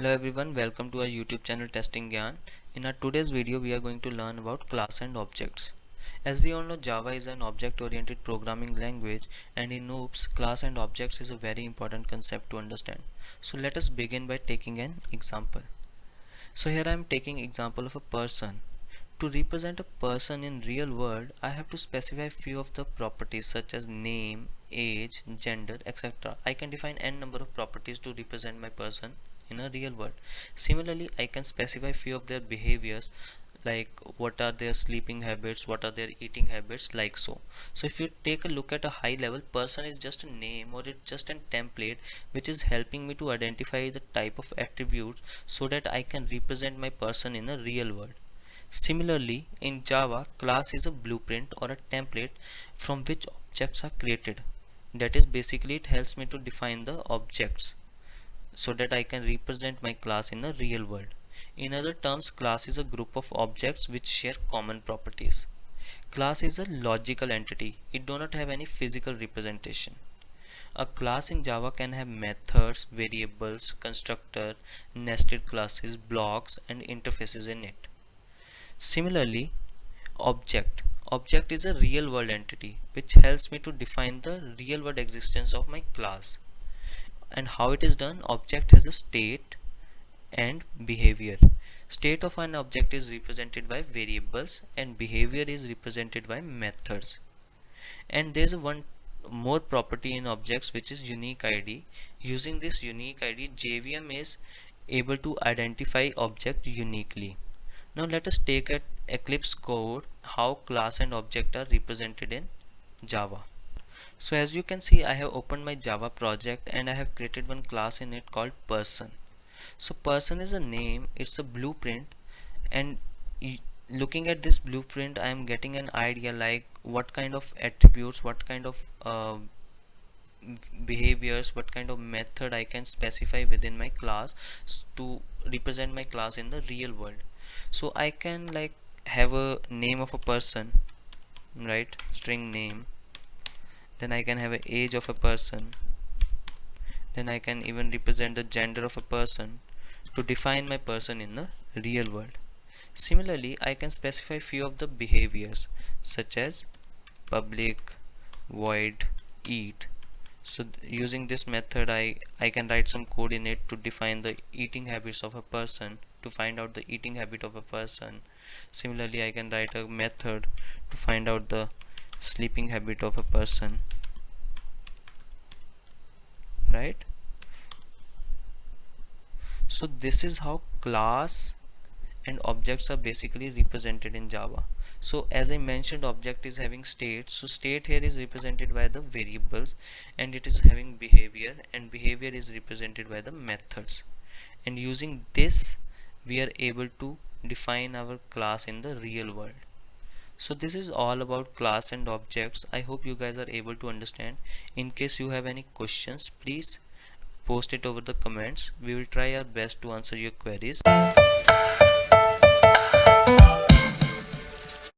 Hello everyone, welcome to our YouTube channel Testing Gyan. In our today's video we are going to learn about class and objects. As we all know, Java is an object oriented programming language, and in OOPS class and objects is a very important concept to understand. So let us begin by taking an example. So here I am taking example of a person. To represent a person in real world, I have to specify few of the properties such as name, age, gender, etc. I can define n number of properties to represent my person in a real world. Similarly, I can specify few of their behaviors, like what are their sleeping habits, what are their eating habits, like so. So if you take a look at a high level, person is just a name or it's just a template which is helping me to identify the type of attributes so that I can represent my person in a real world. Similarly, in Java, class is a blueprint or a template from which objects are created. That is, basically it helps me to define the objects so that I can represent my class in the real world. In other terms, class is a group of objects which share common properties. Class is a logical entity. It do not have any physical representation. A class in Java can have methods, variables, constructor, nested classes, blocks, and interfaces in it. Similarly, object is a real world entity which helps me to define the real world existence of my class. And how it is done? Object has a state and behavior. State of an object is represented by variables and behavior is represented by methods. And there's one more property in objects which is unique ID. Using this unique ID, JVM is able to identify object uniquely. Now let us take at Eclipse code how class and object are represented in Java. So as you can see, I have opened my Java project and I have created one class in it called person. So person is a name, it's a blueprint, and looking at this blueprint I am getting an idea like what kind of attributes, what kind of behaviors, what kind of method I can specify within my class to represent my class in the real world. So I can like have a name of a person, right, string name, then I can have an age of a person, then I can even represent the gender of a person to define my person in the real world. Similarly, I can specify few of the behaviors such as public void eat. So using this method I can write some code in it to define the eating habits of a person, to find out the eating habit of a person. Similarly, I can write a method to find out the sleeping habit of a person, right? So this is how class and objects are basically represented in Java. So as I mentioned, object is having state, so state here is represented by the variables, and it is having behavior, and behavior is represented by the methods. And using this we are able to define our class in the real world. So this is all about class and objects. I hope you guys are able to understand. In case you have any questions, please post it over the comments. We will try our best to answer your queries.